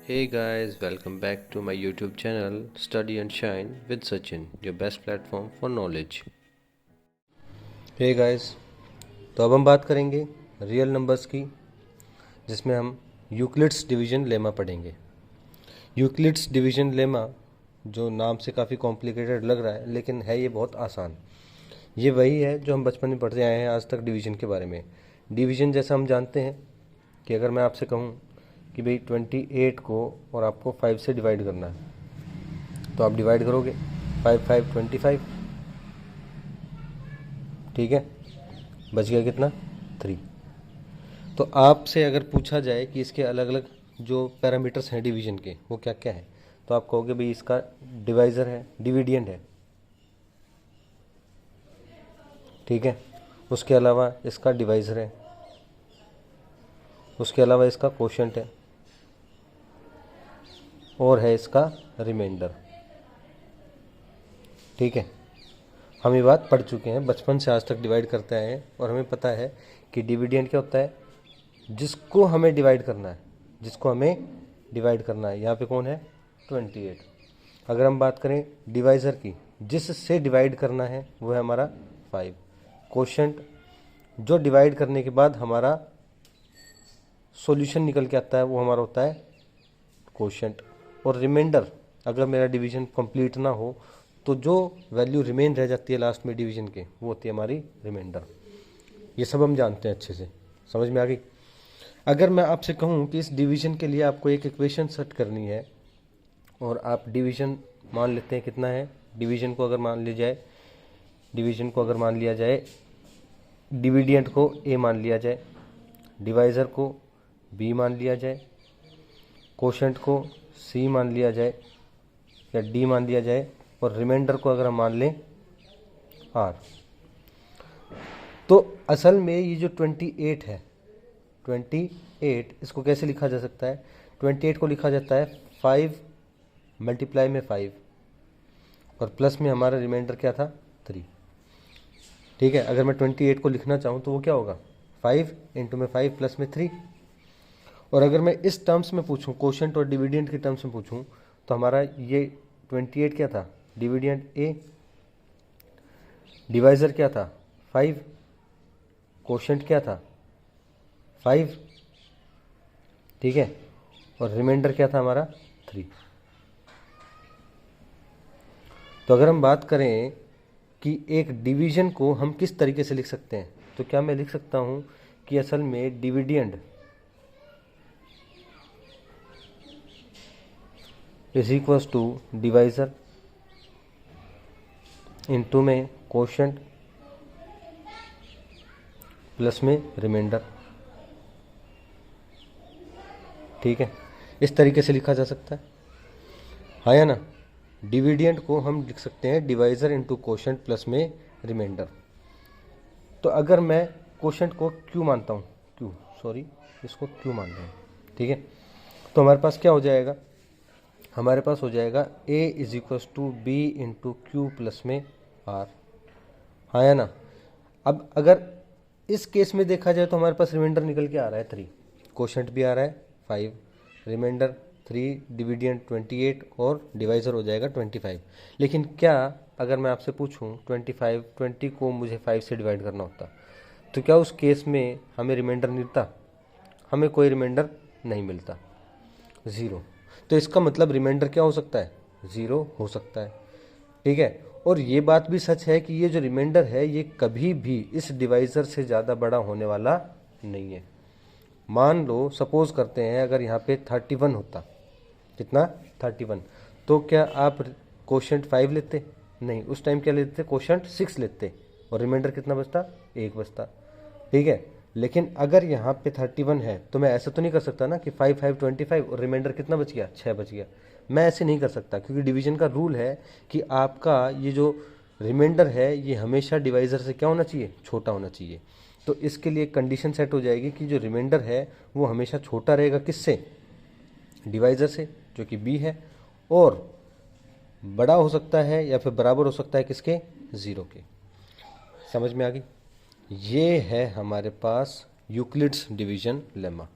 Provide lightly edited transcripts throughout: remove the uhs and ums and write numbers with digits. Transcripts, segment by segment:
Hey guys, welcome back to my YouTube channel Study and Shine with Sachin, your best platform for knowledge. Hey guys, तो अब हम बात करेंगे real numbers की, जिसमें हम यूक्लिड्स डिवीजन लेमा पढ़ेंगे। यूक्लिड्स डिवीजन लेमा जो नाम से काफ़ी कॉम्प्लिकेटेड लग रहा है, लेकिन है ये बहुत आसान। ये वही है जो हम बचपन में पढ़ते आए हैं आज तक डिवीजन के बारे में। डिवीजन जैसा हम जानते हैं कि अगर मैं आपसे कहूँ कि भाई 28 को और आपको 5 से डिवाइड करना है, तो आप डिवाइड करोगे 5 5 25, ठीक है, बच गया कितना 3। तो आपसे अगर पूछा जाए कि इसके अलग अलग जो पैरामीटर्स हैं डिवीजन के वो क्या क्या है, तो आप कहोगे भाई इसका डिवाइज़र है, डिविडेंड है, ठीक है, उसके अलावा इसका डिवाइज़र है, उसके अलावा इसका कोशेंट है, और है इसका रिमाइंडर। ठीक है, हम ये बात पढ़ चुके हैं, बचपन से आज तक डिवाइड करते आए हैं और हमें पता है कि डिविडेंड क्या होता है, जिसको हमें डिवाइड करना है, जिसको हमें डिवाइड करना है। यहाँ पे कौन है 28। अगर हम बात करें डिवाइज़र की, जिससे डिवाइड करना है वो है हमारा 5। कोशेंट जो डिवाइड करने के बाद हमारा सॉल्यूशन निकल के आता है वो हमारा होता है कोशेंट। और रिमाइंडर, अगर मेरा डिवीजन कंप्लीट ना हो तो जो वैल्यू रिमेन रह जाती है लास्ट में डिवीजन के, वो होती है हमारी रिमाइंडर। ये सब हम जानते हैं अच्छे से, समझ में आ गई। अगर मैं आपसे कहूँ कि इस डिवीजन के लिए आपको एक इक्वेशन सेट करनी है और आप डिवीजन मान लेते हैं कितना है, डिवीजन को अगर मान लिया जाए डिविडेंड को a मान लिया जाए, डिवाइज़र को b मान लिया जाए, कोशेंट को c मान लिया जाए या d मान लिया जाए, और रिमाइंडर को अगर हम मान लें r, तो असल में ये जो 28 है, 28 इसको कैसे लिखा जा सकता है, 28 को लिखा जाता है 5 मल्टीप्लाई में 5 और प्लस में हमारा रिमाइंडर क्या था 3। ठीक है, अगर मैं 28 को लिखना चाहूँ तो वो क्या होगा 5 इंटू में 5 प्लस में 3। और अगर मैं इस टर्म्स में पूछूं, कोशेंट और डिविडेंड के टर्म्स में पूछूं, तो हमारा ये 28 क्या था, डिविडेंड a, डिवाइज़र क्या था 5, कोशेंट क्या था 5, ठीक है, और रिमाइंडर क्या था हमारा 3। तो अगर हम बात करें कि एक डिवीजन को हम किस तरीके से लिख सकते हैं, तो क्या मैं लिख सकता हूं कि असल में dividend is equals to divisor into में कोशेंट प्लस में रिमाइंडर। ठीक है, इस तरीके से लिखा जा सकता है, हाँ या ना। डिविडेंड को हम लिख सकते हैं डिवाइज़र इंटू कोशेंट प्लस में रिमाइंडर। तो अगर मैं कोशेंट को क्यू मानता हूँ, इसको क्यू मान रहे हैं, ठीक है, तो हमारे पास क्या हो जाएगा, हमारे पास हो जाएगा a is equals to B into Q plus में r, हाँ या ना। अब अगर इस केस में देखा जाए तो हमारे पास रिमाइंडर निकल के आ रहा है 3, कोशेंट भी आ रहा है 5, रिमाइंडर 3, डिविडेंड 28 और डिवाइज़र हो जाएगा 25। लेकिन क्या अगर मैं आपसे पूछूं 20 को मुझे 5 से डिवाइड करना होता, तो क्या उस केस में हमें रिमाइंडर मिलता, हमें कोई रिमाइंडर नहीं मिलता, 0। तो इसका मतलब रिमाइंडर क्या हो सकता है 0 हो सकता है, ठीक है। और ये बात भी सच है कि ये जो रिमाइंडर है ये कभी भी इस डिवाइज़र से ज़्यादा बड़ा होने वाला नहीं है। मान लो सपोज करते हैं अगर यहाँ पे 31 होता, कितना 31, तो क्या आप कोशेंट 5 लेते, नहीं, उस टाइम क्या लेते, कोशेंट 6 लेते और रिमाइंडर कितना बचता 1 बचता, ठीक है। लेकिन अगर यहाँ पे 31 है तो मैं ऐसा तो नहीं कर सकता ना कि 5 5 25 और रिमाइंडर कितना बच गया 6 बच गया, मैं ऐसे नहीं कर सकता, क्योंकि डिवीजन का रूल है कि आपका ये जो रिमाइंडर है ये हमेशा डिवाइज़र से क्या होना चाहिए, छोटा होना चाहिए। तो इसके लिए कंडीशन सेट हो जाएगी कि जो रिमाइंडर है वो हमेशा छोटा रहेगा किससे, डिवाइज़र से, जो कि b है, और बड़ा हो सकता है या फिर बराबर हो सकता है किसके, 0 के। समझ में आ गई। ये है हमारे पास यूक्लिड्स डिवीजन लेमा।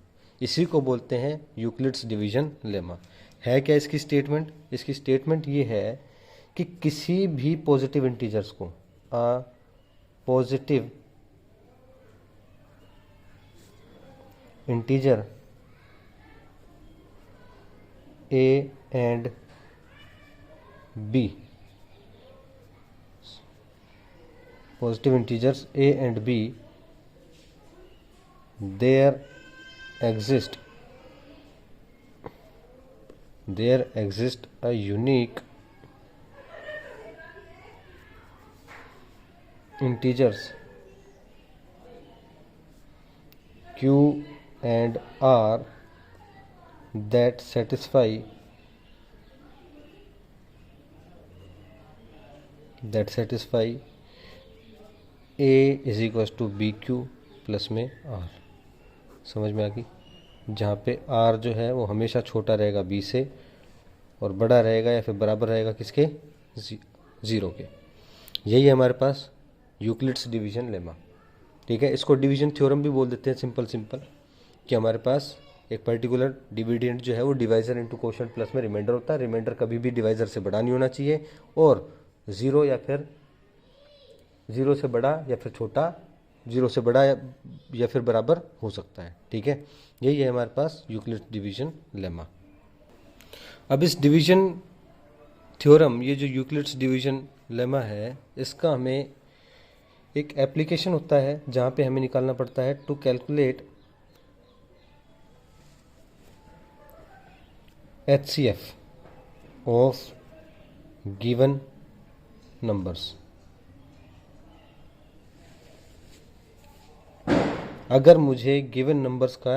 इसी को बोलते हैं यूक्लिड्स डिवीजन लेमा। है क्या इसकी स्टेटमेंट? इसकी स्टेटमेंट ये है कि किसी भी पॉजिटिव इंटीजर्स को positive integer a and b, positive integers a and b, there exist a unique integers q and r that satisfy a is equal to B Q plus में r। समझ में आ गई? जहाँ पे r जो है वो हमेशा छोटा रहेगा b से और बड़ा रहेगा या फिर बराबर रहेगा किसके? 0 के। यही है हमारे पास यूक्लिड्स डिवीजन लेमा। ठीक है, इसको डिवीजन थ्योरम भी बोल देते हैं, सिंपल कि हमारे पास एक पर्टिकुलर डिविडेंड जो है वो डिवाइजर इंटू कोशेंट प्लस में रिमाइंडर होता है। रिमाइंडर कभी भी डिवाइजर से बड़ा नहीं होना चाहिए और 0 या फिर 0 से बड़ा या फिर छोटा, 0 से बड़ा या फिर बराबर हो सकता है। ठीक है, यही है हमारे पास यूक्लिड्स डिवीजन लेमा। अब इस डिवीजन थ्योरम, ये जो यूक्लिड्स डिवीजन लेमा है, इसका हमें एक एप्लीकेशन होता है जहाँ पे हमें निकालना पड़ता है to calculate HCF of given numbers। अगर मुझे गिवन नंबर्स का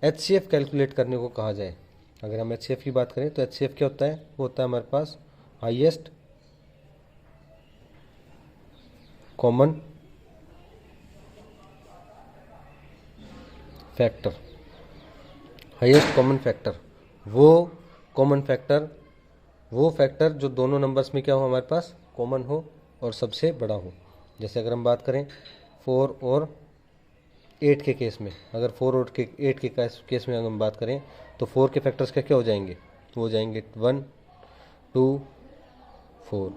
HCF कैलकुलेट करने को कहा जाए, अगर हम HCF की बात करें तो HCF क्या होता है? वो होता है हमारे पास highest common factor. Highest common factor, वो कॉमन फैक्टर, वो फैक्टर जो दोनों नंबर्स में क्या हो, हमारे पास कॉमन हो और सबसे बड़ा हो। जैसे अगर हम बात करें 4 और 8 के केस में, अगर 4 और 8 के केस में अगर हम बात करें तो 4 के फैक्टर्स क्या हो जाएंगे? वो हो जाएंगे 1 2 4।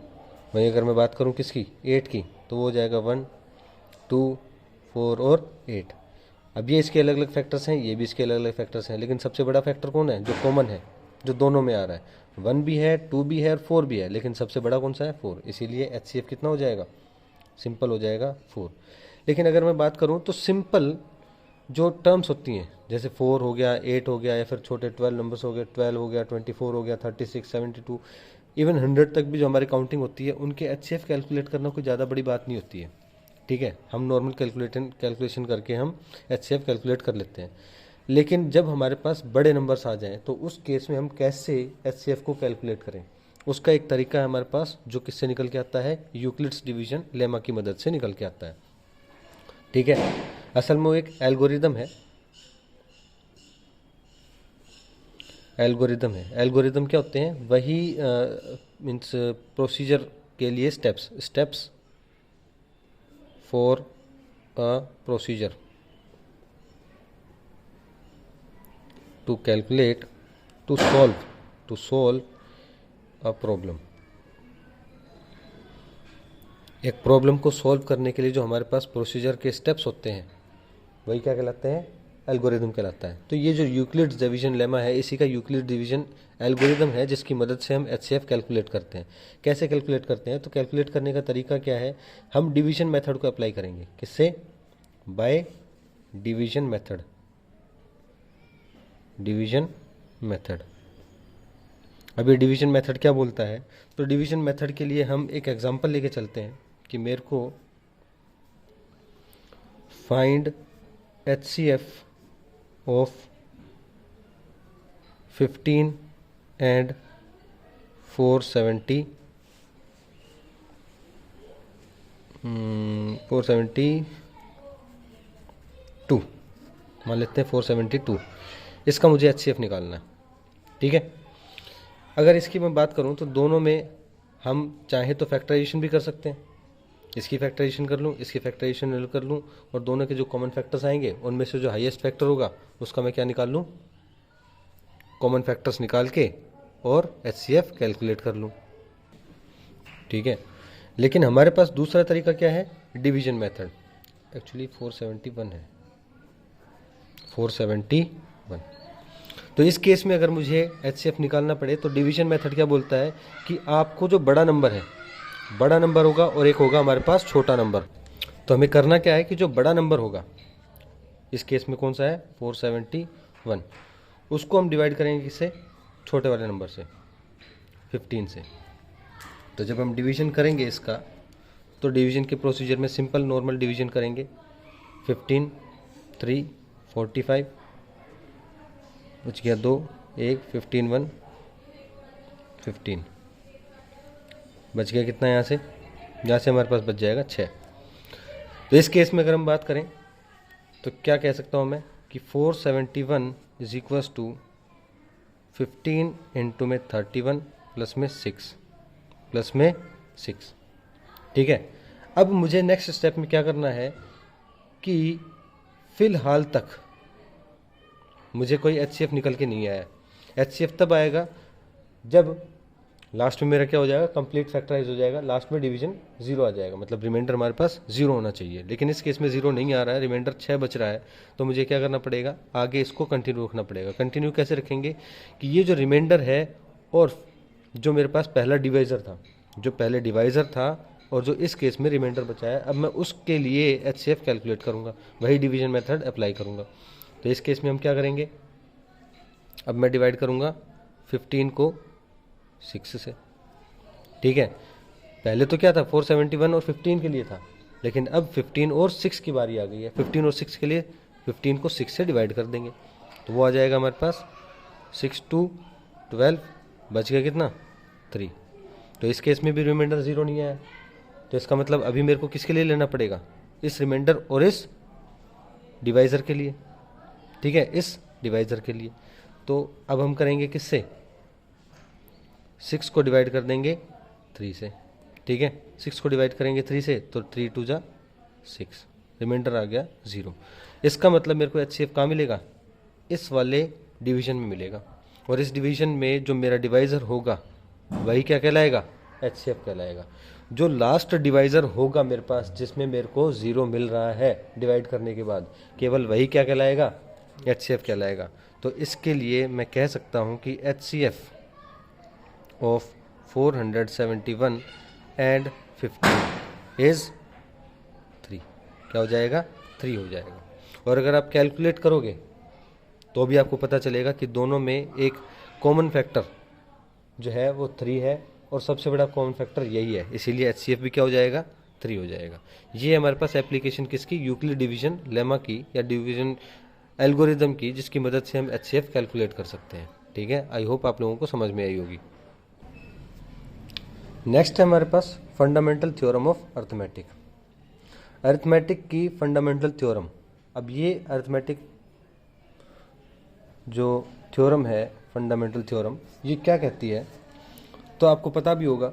वहीं अगर मैं बात करूं किसकी? 8 की, तो वो हो जाएगा 1 2 4 और 8। अब ये इसके अलग अलग फैक्टर्स हैं, ये भी इसके अलग अलग फैक्टर्स हैं, लेकिन सबसे बड़ा फैक्टर कौन है? जो कॉमन है, जो दोनों में आ रहा है। 1 भी है, 2 भी है और 4 भी है, लेकिन सबसे बड़ा कौन सा है? 4। इसीलिए HCF कितना हो जाएगा? सिंपल हो जाएगा 4। लेकिन अगर मैं बात करूं तो सिंपल जो टर्म्स होती हैं, जैसे 4 हो गया, 8 हो गया, या फिर छोटे 12 नंबर्स हो गए, 12 हो गया, 24 हो गया, 36 72 इवन 100 तक भी जो हमारी काउंटिंग होती है, उनके HCF कैलकुलेट करना कोई ज़्यादा बड़ी बात नहीं होती है। ठीक है, हम नॉर्मल कैलकुलेशन करके हम HCF कैलकुलेट कर लेते हैं। लेकिन जब हमारे पास बड़े नंबर्स आ जाएं तो उस केस में हम कैसे HCF को कैलकुलेट करें, उसका एक तरीका है हमारे पास, जो किससे निकल के आता है? यूक्लिड्स डिवीजन लेमा की मदद से निकल के आता है। ठीक है, असल में वो एक एल्गोरिदम है। एल्गोरिदम क्या होते हैं? वही मीन्स प्रोसीजर के लिए steps for a procedure to calculate to solve a problem. एक प्रॉब्लम को सॉल्व करने के लिए जो हमारे पास प्रोसीजर के स्टेप्स होते हैं, वही क्या कहलाते हैं? एल्गोरिदम कहलाता है। तो ये जो यूक्लिड्स डिवीजन लेमा है, इसी का यूक्लिड डिवीजन एल्गोरिदम है, जिसकी मदद से हम HCF कैलकुलेट करते हैं। कैसे कैलकुलेट करते हैं? तो कैलकुलेट करने का तरीका क्या है? हम डिवीजन मेथड को अप्लाई करेंगे। किससे? By division method. अब ये डिवीजन मेथड क्या बोलता है? तो डिवीजन मेथड के लिए हम एक एग्जांपल लेके चलते हैं कि मेरे को फाइंड HCF ऑफ 15 and 472 मान लेते हैं 472। इसका मुझे HCF निकालना है। ठीक है, अगर इसकी मैं बात करूं तो दोनों में हम चाहे तो फैक्टराइजेशन भी कर सकते हैं। इसकी फैक्टराइजेशन कर लूँ, इसकी फैक्टराइजेशन कर लूँ, और दोनों के जो कॉमन फैक्टर्स आएंगे उनमें से जो हाईएस्ट फैक्टर होगा उसका मैं क्या निकाल लूँ, कॉमन फैक्टर्स निकाल के और HCF कैलकुलेट कर लूँ। ठीक है, लेकिन हमारे पास दूसरा तरीका क्या है, डिवीजन मेथड। एक्चुअली 471 है, 471। तो इस केस में अगर मुझे HCF निकालना पड़े तो डिवीजन मेथड क्या बोलता है कि आपको जो बड़ा नंबर है, बड़ा नंबर होगा और एक होगा हमारे पास छोटा नंबर। तो हमें करना क्या है कि जो बड़ा नंबर होगा, इस केस में कौन सा है 471, उसको हम डिवाइड करेंगे किससे, छोटे वाले नंबर से, 15 से। तो जब हम डिवीजन करेंगे इसका, तो डिवीजन के प्रोसीजर में सिंपल नॉर्मल डिवीजन करेंगे। 15 3 45, बच गया 2 1, 15 1 15, बच गया कितना यहाँ से हमारे पास बच जाएगा 6। तो इस केस में अगर हम बात करें तो क्या कह सकता हूँ मैं कि 471 इज इक्वल्स टू 15 इंटू में 31 प्लस में 6। ठीक है, अब मुझे नेक्स्ट स्टेप में क्या करना है कि फिलहाल तक मुझे कोई HCF निकल के नहीं आया। HCF तब आएगा जब लास्ट में मेरा क्या हो जाएगा, कंप्लीट फैक्टराइज हो जाएगा, लास्ट में डिवीजन 0 आ जाएगा, मतलब रिमाइंडर हमारे पास 0 होना चाहिए। लेकिन इस केस में 0 नहीं आ रहा है, रिमाइंडर 6 बच रहा है। तो मुझे क्या करना पड़ेगा, आगे इसको कंटिन्यू रखना पड़ेगा। कंटिन्यू कैसे रखेंगे कि ये जो रिमाइंडर है और जो मेरे पास पहला डिवाइज़र था, जो पहले डिवाइज़र था और जो इस केस में रिमाइंडर बचा है, अब मैं उसके लिए HCF कैलकुलेट करूँगा, वही डिवीजन मेथड अप्लाई करूँगा। तो इस केस में हम क्या करेंगे, अब मैं डिवाइड करूँगा 15 को 6 से। ठीक है, पहले तो क्या था 471 और 15 के लिए था, लेकिन अब 15 और 6 की बारी आ गई है। 15 और 6 के लिए 15 को 6 से डिवाइड कर देंगे, तो वो आ जाएगा हमारे पास 6 2 12, बच गया कितना 3। तो इस केस में भी रिमाइंडर 0 नहीं आया, तो इसका मतलब अभी मेरे को किसके लिए लेना पड़ेगा, इस रिमाइंडर और इस डिवाइज़र के लिए। ठीक है, इस डिवाइज़र के लिए। तो अब हम करेंगे किससे, 6 को डिवाइड कर देंगे 3 से। ठीक है, 6 को डिवाइड करेंगे 3 से तो 3 2 जा 6, रिमाइंडर आ गया 0। इसका मतलब मेरे को HCF कहाँ मिलेगा, इस वाले डिवीजन में मिलेगा, और इस डिवीजन में जो मेरा डिवाइज़र होगा वही क्या कहलाएगा, HCF कहलाएगा। जो लास्ट डिवाइज़र होगा मेरे पास, जिसमें मेरे को 0 मिल रहा है डिवाइड करने के बाद, केवल वही क्या कहलाएगा, HCF कहलाएगा। तो इसके लिए मैं कह सकता हूँ कि HCF ऑफ 471 एंड 15 इज़ 3। क्या हो जाएगा, 3 हो जाएगा। और अगर आप कैलकुलेट करोगे तो भी आपको पता चलेगा कि दोनों में एक कॉमन फैक्टर जो है वो 3 है, और सबसे बड़ा कॉमन फैक्टर यही है, इसीलिए HCF भी क्या हो जाएगा, 3 हो जाएगा। ये हमारे पास एप्लीकेशन किसकी, यूक्लिड डिवीजन लेमा की या डिवीजन एल्गोरिदम की, जिसकी मदद से हम HCF कैलकुलेट कर सकते हैं। ठीक है, आई होप आप लोगों को समझ में आई होगी। नेक्स्ट है हमारे पास fundamental theorem of arithmetic. Arithmetic की फंडामेंटल थ्योरम। अब ये अर्थमेटिक जो थ्योरम है, फंडामेंटल थ्योरम, ये क्या कहती है, तो आपको पता भी होगा,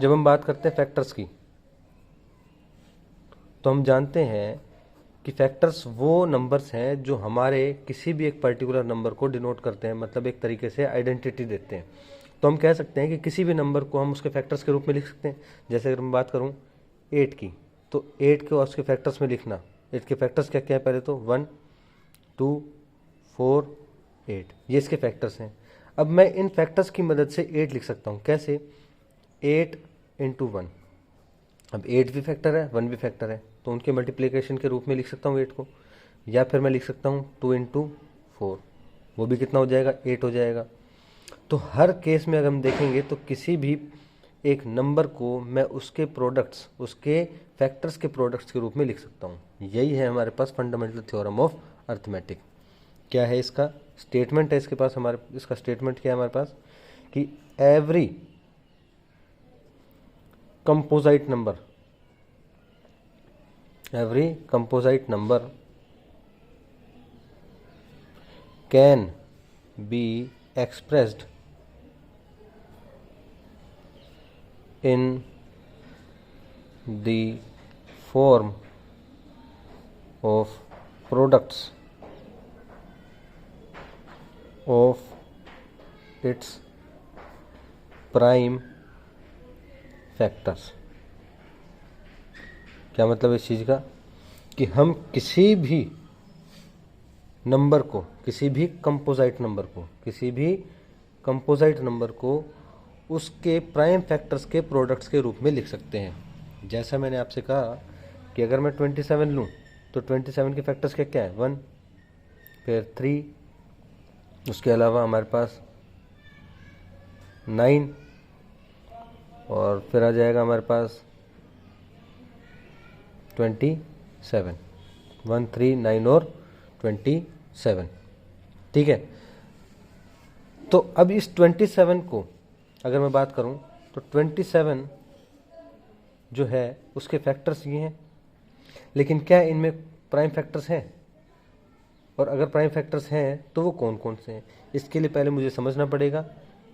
जब हम बात करते हैं फैक्टर्स की, तो हम जानते हैं कि फैक्टर्स वो नंबर्स हैं जो हमारे किसी भी एक पर्टिकुलर नंबर को डिनोट करते हैं, मतलब एक तरीके से आइडेंटिटी देते हैं। तो हम कह सकते हैं कि किसी भी नंबर को हम उसके फैक्टर्स के रूप में लिख सकते हैं। जैसे अगर मैं बात करूं 8 की, तो 8 को उसके फैक्टर्स में लिखना, 8 के फैक्टर्स क्या क्या है, पहले तो 1 2 4 8, ये इसके फैक्टर्स हैं। अब मैं इन फैक्टर्स की मदद से 8 लिख सकता हूँ। कैसे, 8 इंटू 1। अब 8 भी फैक्टर है, 1 भी फैक्टर है, तो उनके मल्टीप्लिकेशन के रूप में लिख सकता हूँ 8 को। या फिर मैं लिख सकता हूँ 2 इंटू 4, वो भी कितना हो जाएगा, 8 हो जाएगा। तो हर केस में अगर हम देखेंगे तो किसी भी एक नंबर को मैं उसके प्रोडक्ट्स, उसके फैक्टर्स के प्रोडक्ट्स के रूप में लिख सकता हूँ। यही है हमारे पास फंडामेंटल थ्योरम ऑफ अर्थमेटिक। क्या है इसका स्टेटमेंट है, इसके पास हमारे, इसका स्टेटमेंट क्या है हमारे पास कि every composite number can be expressed in the form of products of its prime factors। क्या मतलब इस चीज़ का कि हम किसी भी नंबर को, किसी भी कंपोजिट नंबर को उसके प्राइम फैक्टर्स के प्रोडक्ट्स के रूप में लिख सकते हैं। जैसा मैंने आपसे कहा कि अगर मैं 27 लूँ तो 27 के फैक्टर्स क्या है, 1, फिर 3, उसके अलावा हमारे पास 9 और फिर आ जाएगा हमारे पास 27, 1, 3, 9 और 27। ठीक है, तो अब इस 27 को अगर मैं बात करूं तो 27 जो है उसके फैक्टर्स ये हैं, लेकिन क्या इनमें प्राइम फैक्टर्स हैं? और अगर प्राइम फैक्टर्स हैं तो वो कौन कौन से हैं? इसके लिए पहले मुझे समझना पड़ेगा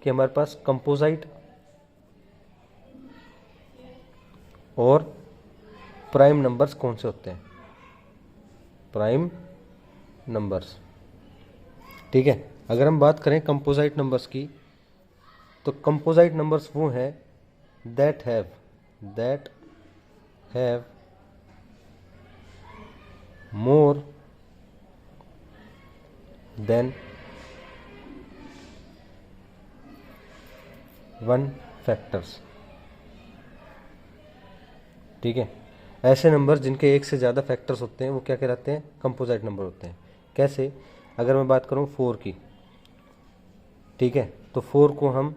कि हमारे पास कंपोजिट और प्राइम नंबर्स कौन से होते हैं। प्राइम नंबर्स, ठीक है। अगर हम बात करें कंपोजिट नंबर्स की तो कंपोजिट नंबर्स वो हैं that have more than 1 factors. ठीक है, ऐसे नंबर्स जिनके एक से ज़्यादा फैक्टर्स होते हैं वो क्या कहलाते हैं, कंपोजिट नंबर होते हैं। कैसे? अगर मैं बात करूं 4 की, ठीक है, तो 4 को हम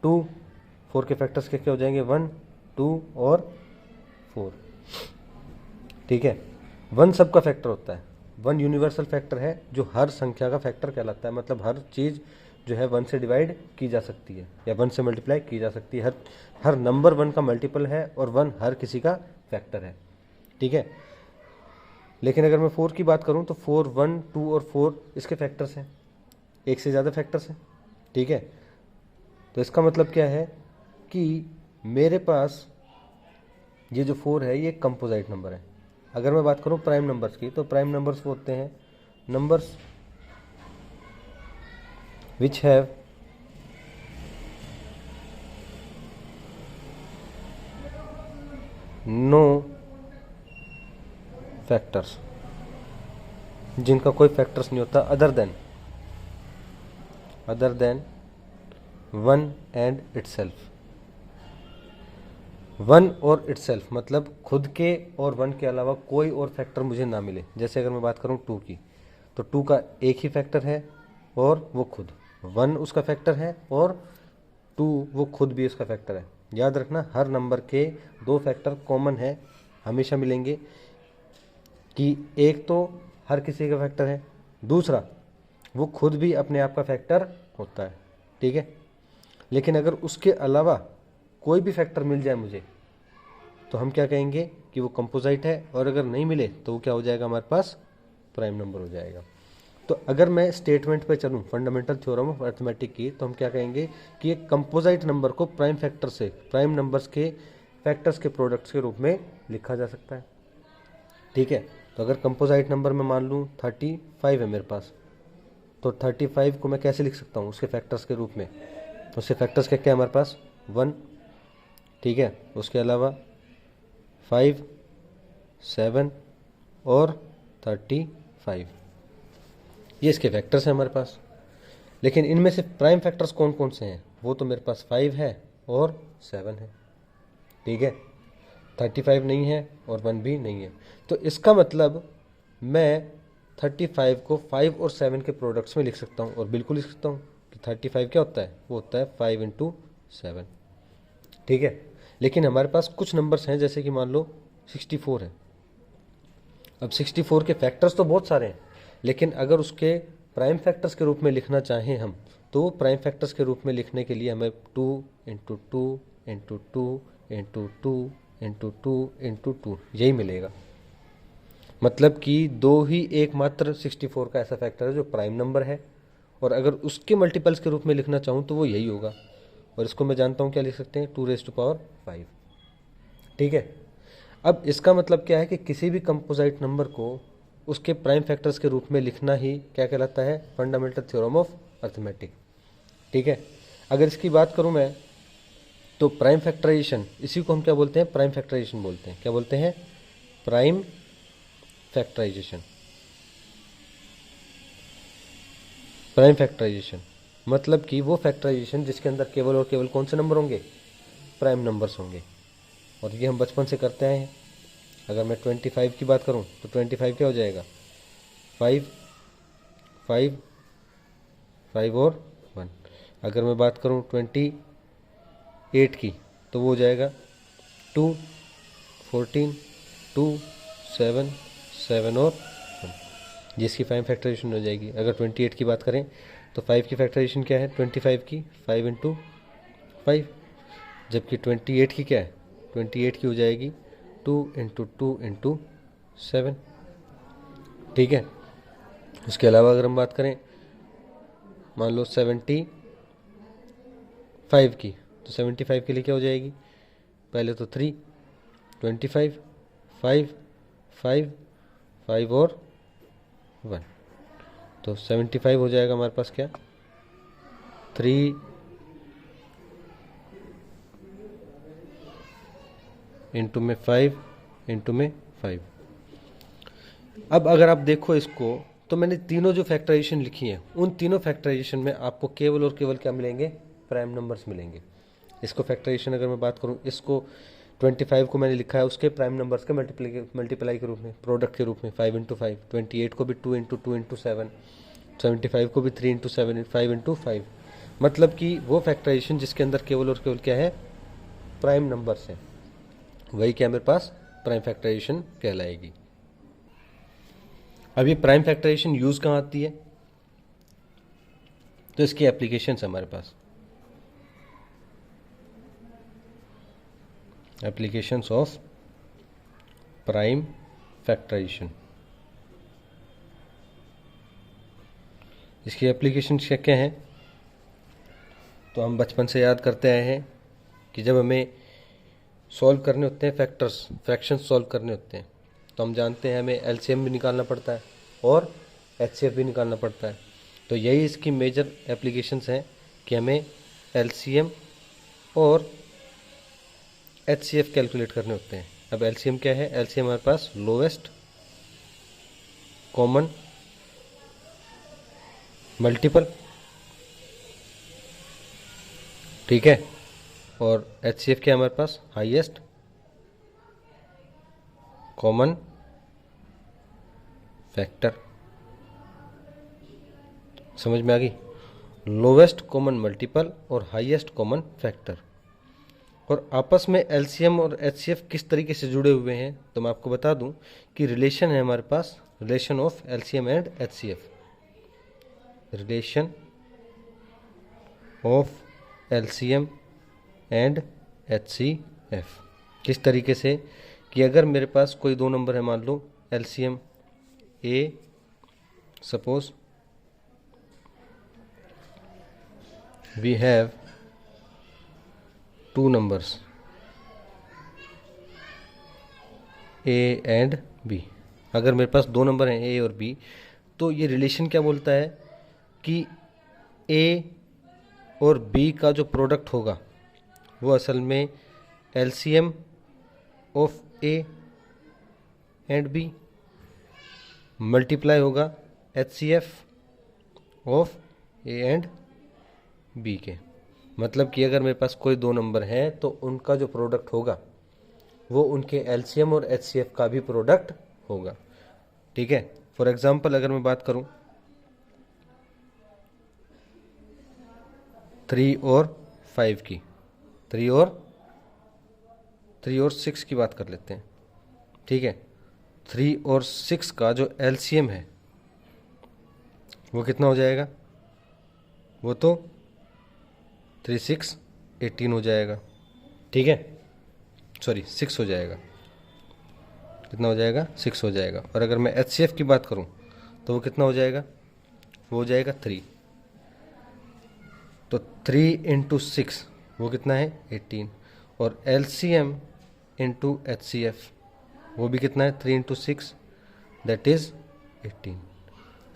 4 के फैक्टर्स क्या हो जाएंगे, 1, 2 और 4। ठीक है, 1 सबका फैक्टर होता है, 1 यूनिवर्सल फैक्टर है जो हर संख्या का फैक्टर कहलाता है। मतलब हर चीज़ जो है 1 से डिवाइड की जा सकती है या 1 से मल्टीप्लाई की जा सकती है। हर नंबर 1 का मल्टीपल है और 1 हर किसी का फैक्टर है। ठीक है, लेकिन अगर मैं 4 की बात करूं तो 4, 1, 2 और 4 इसके फैक्टर्स हैं, एक से ज़्यादा फैक्टर्स हैं। ठीक है, तो इसका मतलब क्या है कि मेरे पास ये जो 4 है ये कंपोजिट नंबर है। अगर मैं बात करूं प्राइम नंबर्स की तो प्राइम नंबर्स वो होते हैं numbers which have no factors, जिनका कोई फैक्टर्स नहीं होता अदर देन 1 एंड इटसेल्फ। 1 और इटसेल्फ मतलब खुद के और 1 के अलावा कोई और फैक्टर मुझे ना मिले। जैसे अगर मैं बात करूं 2 की तो 2 का एक ही फैक्टर है और वो खुद, 1 उसका फैक्टर है और 2 वो खुद भी उसका फैक्टर है। याद रखना हर नंबर के 2 फैक्टर कॉमन है, हमेशा मिलेंगे, कि एक तो हर किसी का फैक्टर है, दूसरा वो खुद भी अपने आप का फैक्टर होता है। ठीक है, लेकिन अगर उसके अलावा कोई भी फैक्टर मिल जाए मुझे तो हम क्या कहेंगे कि वो कंपोजिट है, और अगर नहीं मिले तो वो क्या हो जाएगा, हमारे पास प्राइम नंबर हो जाएगा। तो अगर मैं स्टेटमेंट पे चलूँ फंडामेंटल थ्योरम ऑफ अरिथमेटिक की, तो हम क्या कहेंगे कि एक कंपोजिट नंबर को प्राइम फैक्टर से प्राइम नंबर्स के फैक्टर्स के प्रोडक्ट्स के रूप में लिखा जा सकता है। ठीक है, तो अगर कंपोजिट नंबर में मान लूँ 35 है मेरे पास, तो 35 को मैं कैसे लिख सकता हूँ उसके फैक्टर्स के रूप में। उसके फैक्टर्स क्या क्या है हमारे पास, 1, ठीक है, उसके अलावा 5, 7 और 35, ये इसके फैक्टर्स हैं हमारे पास। लेकिन इनमें से प्राइम फैक्टर्स कौन कौन से हैं, वो तो मेरे पास 5 है और 7 है। ठीक है, 35 नहीं है और 1 भी नहीं है। तो इसका मतलब मैं 35 को 5 और 7 के प्रोडक्ट्स में लिख सकता हूँ, और बिल्कुल लिख सकता हूँ कि 35 क्या होता है, वो होता है 5 × 7। ठीक है, लेकिन हमारे पास कुछ नंबर्स हैं, जैसे कि मान लो 64 है। अब 64 के फैक्टर्स तो बहुत सारे हैं, लेकिन अगर उसके प्राइम फैक्टर्स के रूप में लिखना चाहें हम, तो प्राइम फैक्टर्स के रूप में लिखने के लिए हमें 2 × 2 × 2 × 2 × 2 × 2 यही मिलेगा। मतलब कि 2 ही एकमात्र 64 का ऐसा फैक्टर है जो प्राइम नंबर है, और अगर उसके मल्टीपल्स के रूप में लिखना चाहूँ तो वो यही होगा। और इसको मैं जानता हूँ क्या लिख सकते हैं, 2⁵ 5। ठीक है। अब इसका मतलब क्या है कि किसी भी कंपोजिट नंबर को उसके प्राइम फैक्टर्स के रूप में लिखना ही क्या कहलाता है, फंडामेंटल थ्योरम ऑफ अर्थमेटिक। ठीक है। अगर इसकी बात करूं मैं तो प्राइम फैक्टराइजेशन, इसी को हम क्या बोलते हैं, प्राइम फैक्टराइजेशन बोलते हैं। क्या बोलते हैं, प्राइम फैक्टराइजेशन। प्राइम फैक्टराइजेशन मतलब कि वो फैक्टराइजेशन जिसके अंदर केवल और केवल कौन से नंबर होंगे, प्राइम नंबर्स होंगे। और ये हम बचपन से करते आए हैं। अगर मैं 25 की बात करूं तो 25 क्या हो जाएगा, 5 5 5 और 1। अगर मैं बात करूं 28 की तो वो हो जाएगा 2 14 2 7 7 और 1, जिसकी 5 फैक्टराइजेशन हो जाएगी। अगर 28 की बात करें तो 5 की फैक्टराइजेशन क्या है, 25 की 5 इंटू 5, जबकि 28 की क्या है, 28 की हो जाएगी 2 इंटू 2 इंटू 7। ठीक है। उसके अलावा अगर हम बात करें मान लो 75 की, तो 75 के लिए क्या हो जाएगी, पहले तो 3 25 5 5 5 और 1, तो 75 हो जाएगा हमारे पास क्या, 3 इंटू में 5 इंटू में 5। अब अगर आप देखो इसको तो मैंने तीनों जो फैक्टराइजेशन लिखी हैं उन तीनों फैक्टराइजेशन में आपको केवल और केवल क्या मिलेंगे, प्राइम नंबर्स मिलेंगे। इसको फैक्टराइजेशन अगर मैं बात करूं, इसको 25 को मैंने लिखा है उसके प्राइम नंबर्स के मल्टीप्लाई के रूप में, प्रोडक्ट के रूप में 5 इंटू 5, 28 को भी 2 इंटू 2 इंटू 7, 75 को भी 3 इंटू 7 5 इंटू 5। मतलब कि वो फैक्टराइजेशन जिसके अंदर केवल और केवल क्या है, प्राइम नंबर्स हैं, वही क्या मेरे पास प्राइम फैक्टराइजेशन कहलाएगी। अब ये प्राइम फैक्टराइजेशन यूज कहाँ आती है, तो इसकी एप्लीकेशंस हमारे पास, एप्लीकेशंस ऑफ प्राइम फैक्टराइजेशन। इसकी एप्लीकेशंस क्या क्या हैं, तो हम बचपन से याद करते आए हैं कि जब हमें सॉल्व करने होते हैं फैक्टर्स, फ्रैक्शंस सॉल्व करने होते हैं, तो हम जानते हैं हमें एलसीएम भी निकालना पड़ता है और एचसीएफ भी निकालना पड़ता है। तो यही इसकी मेजर एप्लीकेशंस हैं कि हमें एलसीएम और एचसीएफ कैलकुलेट करने होते हैं। अब एलसीएम क्या है, एलसीएम हमारे पास लोवेस्ट कॉमन मल्टीपल, ठीक है, और एचसीएफ क्या है हमारे पास, हाईएस्ट कॉमन फैक्टर। समझ में आ गई, लोवेस्ट कॉमन मल्टीपल और हाईएस्ट कॉमन फैक्टर। और आपस में एलसीएम और एचसीएफ किस तरीके से जुड़े हुए हैं, तो मैं आपको बता दूं कि रिलेशन है हमारे पास, relation of LCM and HCF, relation of LCM and HCF. किस तरीके से कि अगर मेरे पास कोई दो नंबर है, मान लो LCM A, suppose we have two numbers A and B. अगर मेरे पास दो नंबर हैं ए और बी, तो ये रिलेशन क्या बोलता है कि ए और बी का जो प्रोडक्ट होगा वो असल में LCM of A and B multiply होगा HCF of A and B के। मतलब कि अगर मेरे पास कोई दो नंबर हैं तो उनका जो प्रोडक्ट होगा वो उनके एलसीएम और एचसीएफ का भी प्रोडक्ट होगा। ठीक है। फॉर एग्जांपल अगर मैं बात करूं 3 और 5 की, 3 और 6 की बात कर लेते हैं। ठीक है। 3 और 6 का जो एलसीएम है वो कितना हो जाएगा, वो तो 3 6 18 हो जाएगा। ठीक है, सॉरी 6 हो जाएगा, कितना हो जाएगा, 6 हो जाएगा। और अगर मैं एचसीएफ की बात करूं तो वो कितना हो जाएगा, वो हो जाएगा 3। तो 3 इंटू 6 वो कितना है 18। और एलसीएम इंटू HCF, वो भी कितना है 3 इंटू 6 दैट इज़ 18।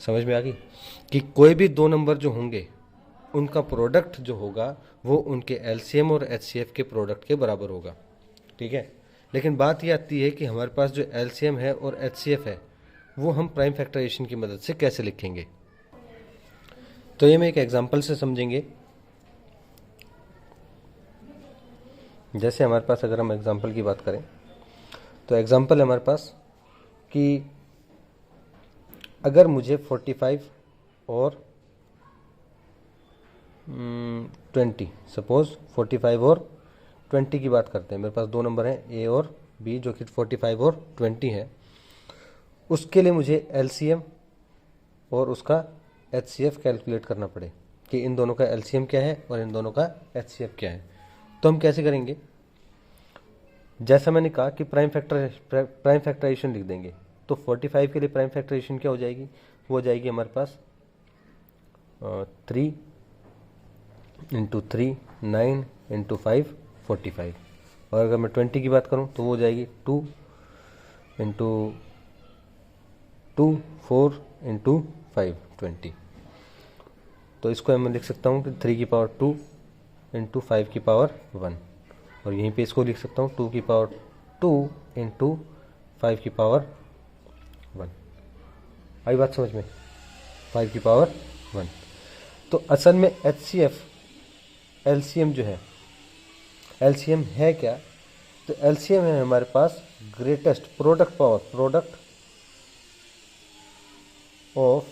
समझ में आ गई कि कोई भी दो नंबर जो होंगे उनका प्रोडक्ट जो होगा वो उनके LCM और HCF के प्रोडक्ट के बराबर होगा। ठीक है, लेकिन बात ये आती है कि हमारे पास जो LCM है और HCF है वो हम प्राइम फैक्टराइजेशन की मदद से कैसे लिखेंगे। तो ये मैं एक एग्जांपल से समझेंगे। जैसे हमारे पास अगर हम एग्जांपल की बात करें तो एग्जांपल है हमारे पास कि अगर मुझे 45 और 20, सपोज 45 और 20 की बात करते हैं। मेरे पास दो नंबर हैं A और B जो कि 45 और 20 है। उसके लिए मुझे LCM और उसका HCF कैलकुलेट करना पड़े कि इन दोनों का LCM क्या है और इन दोनों का HCF क्या है। तो हम कैसे करेंगे, जैसा मैंने कहा कि प्राइम फैक्टराइजेशन लिख देंगे। तो 45 के लिए प्राइम फैक्टराइजेशन क्या हो जाएगी, वो हो जाएगी हमारे पास 3 इंटू 3 9 इंटू 5 45। और अगर मैं 20 की बात करूं तो वो हो जाएगी 2 इंटू 2 4 इंटू 5 20। तो इसको मैं लिख सकता हूँ कि 3 की पावर 2 इंटू 5 की पावर 1, और यहीं पे इसको लिख सकता हूँ 2 की पावर 2 इंटू 5 की पावर 1। आई बात समझ में, 5 की पावर 1। तो असल में HCF LCM जो है, LCM है क्या, तो LCM है हमारे पास greatest product power, product of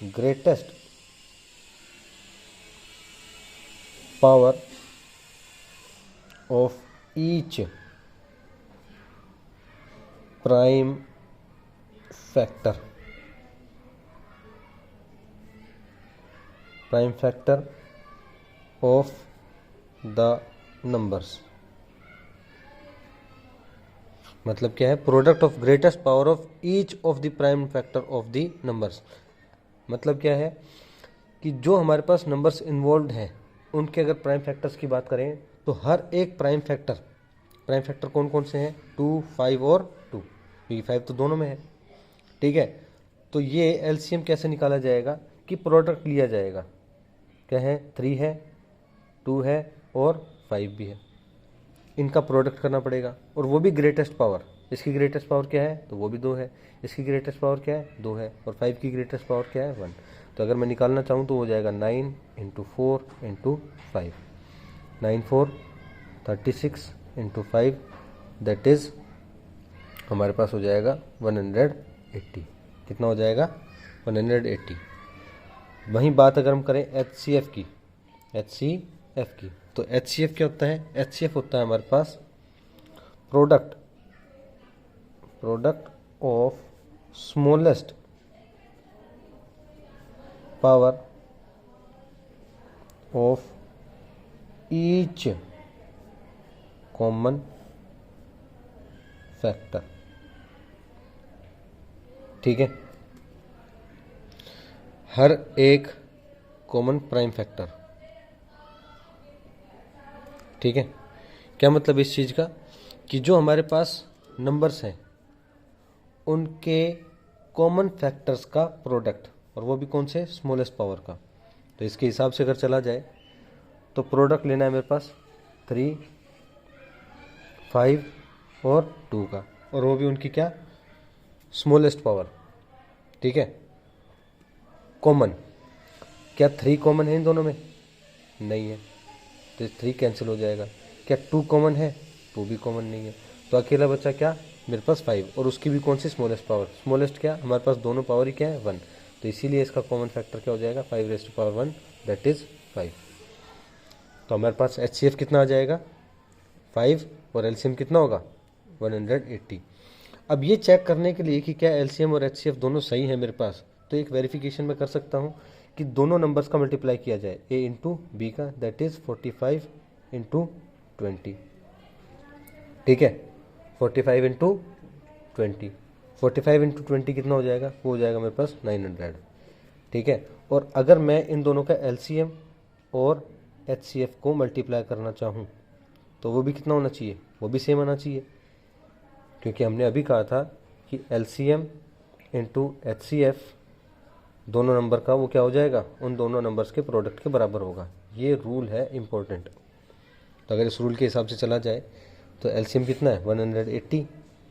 greatest power of each prime factor, prime factor of the numbers. मतलब क्या है, product of greatest power of each of the prime factor of the numbers. मतलब क्या है कि जो हमारे पास नंबर्स इन्वॉल्व हैं उनके अगर प्राइम फैक्टर्स की बात करें तो हर एक प्राइम फैक्टर कौन कौन से हैं, 2 5 और 2, क्योंकि 5 तो दोनों में है। ठीक है, तो ये LCM कैसे निकाला जाएगा कि प्रोडक्ट लिया जाएगा, क्या है 3 है 2 है और 5 भी है, इनका प्रोडक्ट करना पड़ेगा। और वो भी ग्रेटेस्ट पावर, इसकी ग्रेटेस्ट पावर क्या है तो वो भी 2 है, इसकी ग्रेटेस्ट पावर क्या है 2 है, और 5 की ग्रेटेस्ट पावर क्या है 1। तो अगर मैं निकालना चाहूँ तो हो जाएगा 9 into 4 into 5, 9 4 36 into 5 that is हमारे पास हो जाएगा 180। कितना हो जाएगा 180। वहीं बात अगर हम करें HCF की, तो HCF क्या होता है, HCF होता है हमारे पास product of smallest power of each common factor. ठीक है, हर एक कॉमन प्राइम फैक्टर। ठीक है, क्या मतलब इस चीज़ का कि जो हमारे पास नंबर्स हैं उनके कॉमन फैक्टर्स का प्रोडक्ट, और वो भी कौन से, स्मॉलेस्ट पावर का। तो इसके हिसाब से अगर चला जाए तो प्रोडक्ट लेना है मेरे पास 3 5 और 2 का, और वो भी उनकी क्या, स्मॉलेस्ट पावर। ठीक है, कॉमन, क्या 3 कॉमन है इन दोनों में, नहीं है, तो 3 कैंसिल हो जाएगा। क्या 2 कॉमन है, 2 भी कॉमन नहीं है, तो अकेला बच्चा क्या मेरे पास 5, और उसकी भी कौन सी, स्मॉलेस्ट पावर। स्मॉलेस्ट क्या, हमारे पास दोनों पावर ही क्या है 1, तो इसीलिए इसका कॉमन फैक्टर क्या हो जाएगा 5⁻1 दैट इज़ 5। तो हमारे पास HCF कितना आ जाएगा 5, और LCM कितना होगा 180। अब ये चेक करने के लिए कि क्या LCM और HCF दोनों सही है मेरे पास, तो एक वेरिफिकेशन मैं कर सकता हूँ कि दोनों नंबर्स का मल्टीप्लाई किया जाए A इंटू B का, दैट इज़ 45 इंटू 20। ठीक है, 45 इंटू 20, 45 इंटू 20 कितना हो जाएगा, वो हो जाएगा मेरे पास 900। ठीक है, और अगर मैं इन दोनों का LCM और HCF को मल्टीप्लाई करना चाहूँ तो वो भी कितना होना चाहिए वो भी सेम आना चाहिए, क्योंकि हमने अभी कहा था कि LCM इंटू HCF दोनों नंबर का वो क्या हो जाएगा, उन दोनों नंबर्स के प्रोडक्ट के बराबर होगा। ये रूल है इम्पोर्टेंट। तो अगर इस रूल के हिसाब से चला जाए तो LCM कितना है 180,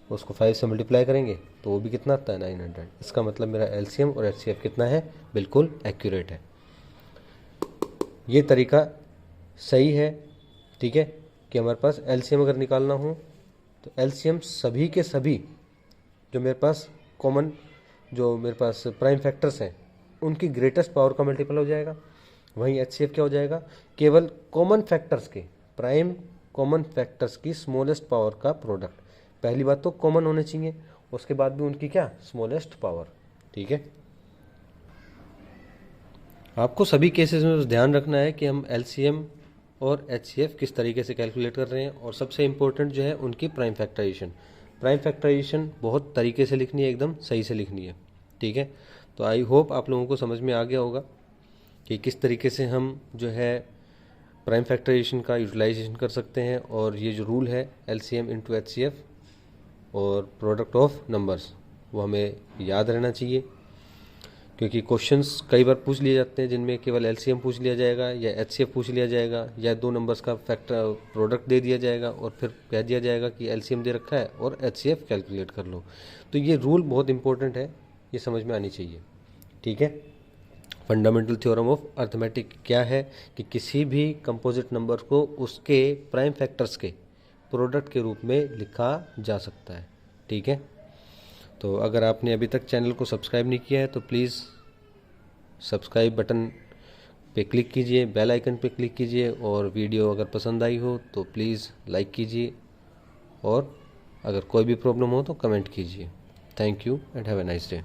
उसको 5 से मल्टीप्लाई करेंगे तो वो भी कितना आता है 900। इसका मतलब मेरा LCM और HCF कितना है, बिल्कुल एक्यूरेट है। ये तरीका सही है, ठीक है, कि हमारे पास LCM अगर निकालना हो तो LCM सभी के सभी जो मेरे पास कॉमन, जो मेरे पास प्राइम फैक्टर्स हैं उनकी ग्रेटेस्ट पावर का मल्टीपल हो जाएगा। वहीं HCF क्या हो जाएगा, केवल कॉमन फैक्टर्स के, प्राइम कॉमन फैक्टर्स की स्मॉलेस्ट पावर का प्रोडक्ट। पहली बात तो कॉमन होने चाहिए, उसके बाद भी उनकी क्या, स्मॉलेस्ट पावर, ठीक है। आपको सभी केसेस में बस ध्यान रखना है कि हम LCM और HCF किस तरीके से कैलकुलेट कर रहे हैं, और सबसे इम्पोर्टेंट जो है उनकी प्राइम फैक्टराइजेशन। प्राइम फैक्टराइजेशन बहुत तरीके से लिखनी है, एकदम सही से लिखनी है, ठीक है। तो आई होप आप लोगों को समझ में आ गया होगा कि किस तरीके से हम जो है प्राइम फैक्टराइजेशन का यूटिलाइजेशन कर सकते हैं। और ये जो रूल है LCM इंटू HCF और प्रोडक्ट ऑफ नंबर्स, वो हमें याद रहना चाहिए, क्योंकि क्वेश्चंस कई बार पूछ लिए जाते हैं जिनमें केवल LCM पूछ लिया जाएगा या HCF पूछ लिया जाएगा या दो नंबर्स का फैक्टर प्रोडक्ट दे दिया जाएगा और फिर कह दिया जाएगा कि LCM दे रखा है और HCF कैलकुलेट कर लो। तो ये रूल बहुत इंपॉर्टेंट है, ये समझ में आनी चाहिए, ठीक है। फंडामेंटल थ्योरम ऑफ अर्थमेटिक क्या है कि किसी भी कंपोजिट नंबर को उसके प्राइम फैक्टर्स के प्रोडक्ट के रूप में लिखा जा सकता है, ठीक है। तो अगर आपने अभी तक चैनल को सब्सक्राइब नहीं किया है तो प्लीज़ सब्सक्राइब बटन पे क्लिक कीजिए, बेल आइकन पे क्लिक कीजिए, और वीडियो अगर पसंद आई हो तो प्लीज़ लाइक कीजिए, और अगर कोई भी प्रॉब्लम हो तो कमेंट कीजिए। Thank you and have a nice day.